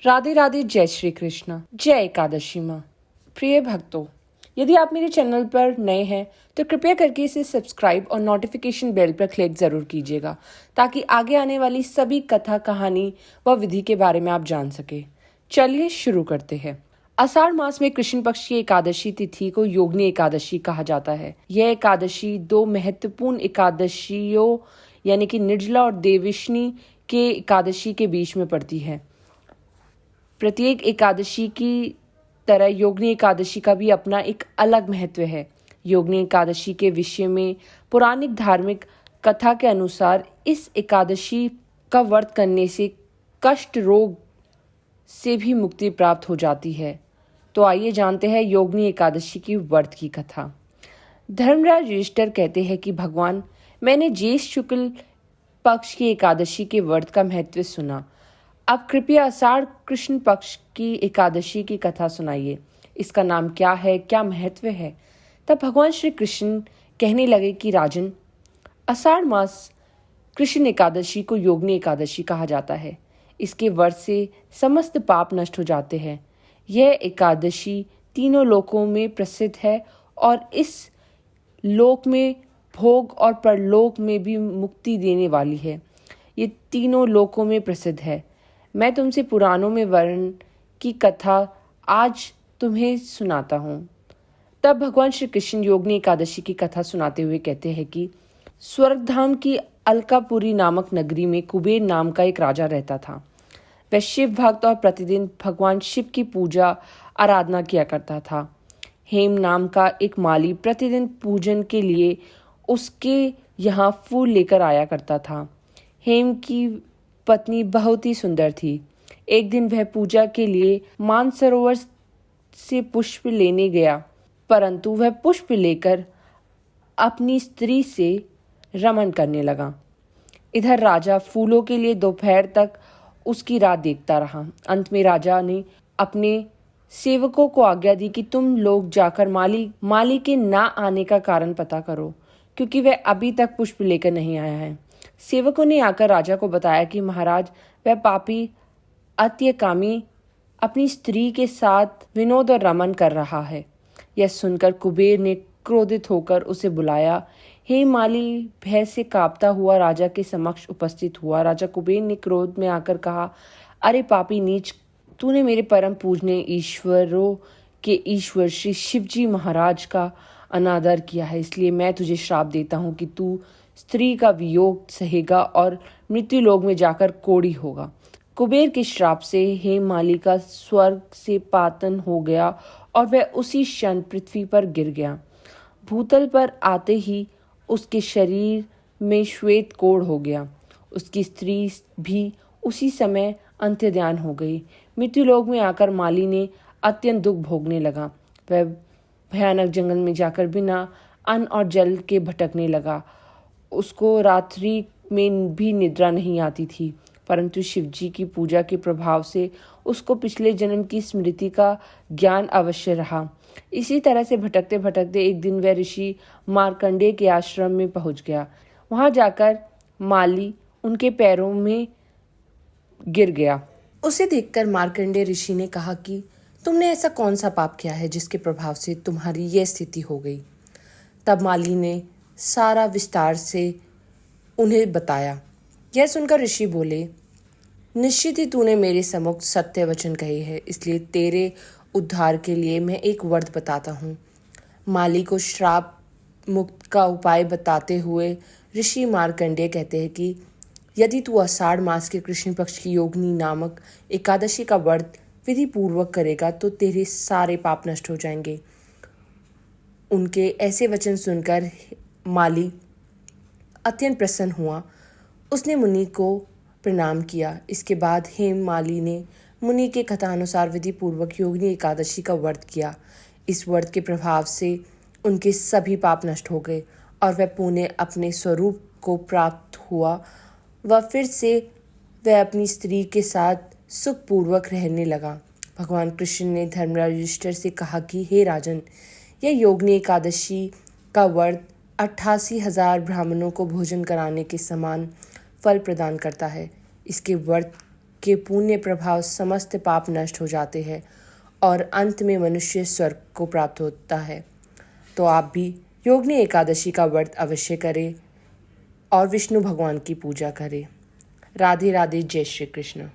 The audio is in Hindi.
राधे राधे, जय श्री कृष्ण, जय एकादशी माँ। प्रिय भक्तों, यदि आप मेरे चैनल पर नए हैं तो कृपया करके इसे सब्सक्राइब और नोटिफिकेशन बेल पर क्लिक जरूर कीजिएगा ताकि आगे आने वाली सभी कथा, कहानी व विधि के बारे में आप जान सके। चलिए शुरू करते हैं। आषाढ़ मास में कृष्ण पक्ष की एकादशी तिथि को योगिनी एकादशी कहा जाता है। यह एकादशी दो महत्वपूर्ण एकादशियों यानी कि निर्जला और देवशनी के एकादशी के बीच में पड़ती है। प्रत्येक एकादशी की तरह योगिनी एकादशी का भी अपना एक अलग महत्व है। योगिनी एकादशी के विषय में पौराणिक धार्मिक कथा के अनुसार इस एकादशी का व्रत करने से कष्ट रोग से भी मुक्ति प्राप्त हो जाती है। तो आइए जानते हैं योगिनी एकादशी की व्रत की कथा। धर्मराज युधिष्ठिर कहते हैं कि भगवान, मैंने ज्येष्ठ शुक्ल पक्ष की एकादशी के व्रत का महत्व सुना। अब कृपया आषाढ़ कृष्ण पक्ष की एकादशी की कथा सुनाइए। इसका नाम क्या है, क्या महत्व है? तब भगवान श्री कृष्ण कहने लगे कि राजन, आषाढ़ मास कृष्ण एकादशी को योगिनी एकादशी कहा जाता है। इसके व्रत से समस्त पाप नष्ट हो जाते हैं। यह एकादशी तीनों लोकों में प्रसिद्ध है और इस लोक में भोग और परलोक में भी मुक्ति देने वाली है। ये तीनों लोकों में प्रसिद्ध है। मैं तुमसे पुराणों में वर्ण की कथा आज तुम्हें सुनाता हूँ। तब भगवान श्री कृष्ण योगिनी एकादशी की कथा सुनाते हुए कहते हैं कि स्वर्गधाम की अलकापुरी नामक नगरी में कुबेर नाम का एक राजा रहता था। वह शिव भक्त और प्रतिदिन भगवान शिव की पूजा आराधना किया करता था। हेम नाम का एक माली प्रतिदिन पूजन के लिए उसके यहाँ फूल लेकर आया करता था। हेम की पत्नी बहुत ही सुंदर थी। एक दिन वह पूजा के लिए मानसरोवर से पुष्प लेने गया, परंतु वह पुष्प लेकर अपनी स्त्री से रमन करने लगा। इधर राजा फूलों के लिए दोपहर तक उसकी राह देखता रहा। अंत में राजा ने अपने सेवकों को आज्ञा दी कि तुम लोग जाकर माली के ना आने का कारण पता करो, क्योंकि वह अभी तक पुष्प लेकर नहीं आया है। सेवकों ने आकर राजा को बताया कि महाराज, वह पापी अत्यकामी अपनी स्त्री के साथ विनोद और रमन कर रहा है। यह सुनकर कुबेर ने क्रोधित होकर उसे बुलाया। हे माली भय से कांपता हुआ राजा के समक्ष उपस्थित हुआ। राजा कुबेर ने क्रोध में आकर कहा, अरे पापी नीच, तूने मेरे परम पूजनीय ईश्वरों के ईश्वर श्री शिवजी महाराज का अनादर किया है, इसलिए मैं तुझे श्राप देता हूँ कि तू स्त्री का वियोग सहेगा और मृत्यु लोक में जाकर कोढ़ी होगा। कुबेर के श्राप से हेममाली का स्वर्ग से पातन हो गया और वह उसी क्षण पृथ्वी पर गिर गया। भूतल पर आते ही उसके शरीर में श्वेत कोढ़ हो गया। उसकी स्त्री भी उसी समय अंत्यध्यान हो गई। मृत्युलोक में आकर माली ने अत्यंत दुख भोगने लगा। वह भयानक जंगल में जाकर बिना अन्न और जल के भटकने लगा। उसको रात्रि में भी निद्रा नहीं आती थी, परंतु शिवजी की पूजा के प्रभाव से उसको पिछले जन्म की स्मृति का ज्ञान अवश्य रहा। इसी तरह से भटकते भटकते एक दिन वह ऋषि मार्कंडेय के आश्रम में पहुंच गया। वहां जाकर माली उनके पैरों में गिर गया। उसे देखकर मार्कंडेय ऋषि ने कहा कि तुमने ऐसा कौन सा पाप किया है जिसके प्रभाव से तुम्हारी यह स्थिति हो गई। तब माली ने सारा विस्तार से उन्हें बताया। यह सुनकर ऋषि बोले, निश्चित ही तूने मेरे सम्मुख सत्य वचन कहे हैं, इसलिए तेरे उद्धार के लिए मैं एक व्रत बताता हूँ। माली को श्राप मुक्त का उपाय बताते हुए ऋषि मार्कंडेय कहते हैं कि यदि तू आषाढ़ मास के कृष्ण पक्ष की योगिनी नामक एकादशी का व्रत विधि पूर्वक करेगा तो तेरे सारे पाप नष्ट हो जाएंगे। उनके ऐसे वचन सुनकर माली अत्यंत प्रसन्न हुआ। उसने मुनि को प्रणाम किया। इसके बाद हेममाली ने मुनि के कथानुसार विधि पूर्वक योगिनी एकादशी का व्रत किया। इस व्रत के प्रभाव से उनके सभी पाप नष्ट हो गए और वह पुनः अपने स्वरूप को प्राप्त हुआ। वह फिर से वह अपनी स्त्री के साथ सुखपूर्वक रहने लगा। भगवान कृष्ण ने धर्मराज युधिष्ठिर से कहा कि हे राजन, यह योगिनी एकादशी का व्रत 88,000 ब्राह्मणों को भोजन कराने के समान फल प्रदान करता है। इसके व्रत के पुण्य प्रभाव समस्त पाप नष्ट हो जाते हैं और अंत में मनुष्य स्वर्ग को प्राप्त होता है। तो आप भी योगिनी एकादशी का व्रत अवश्य करें और विष्णु भगवान की पूजा करें। राधे राधे, जय श्री कृष्ण।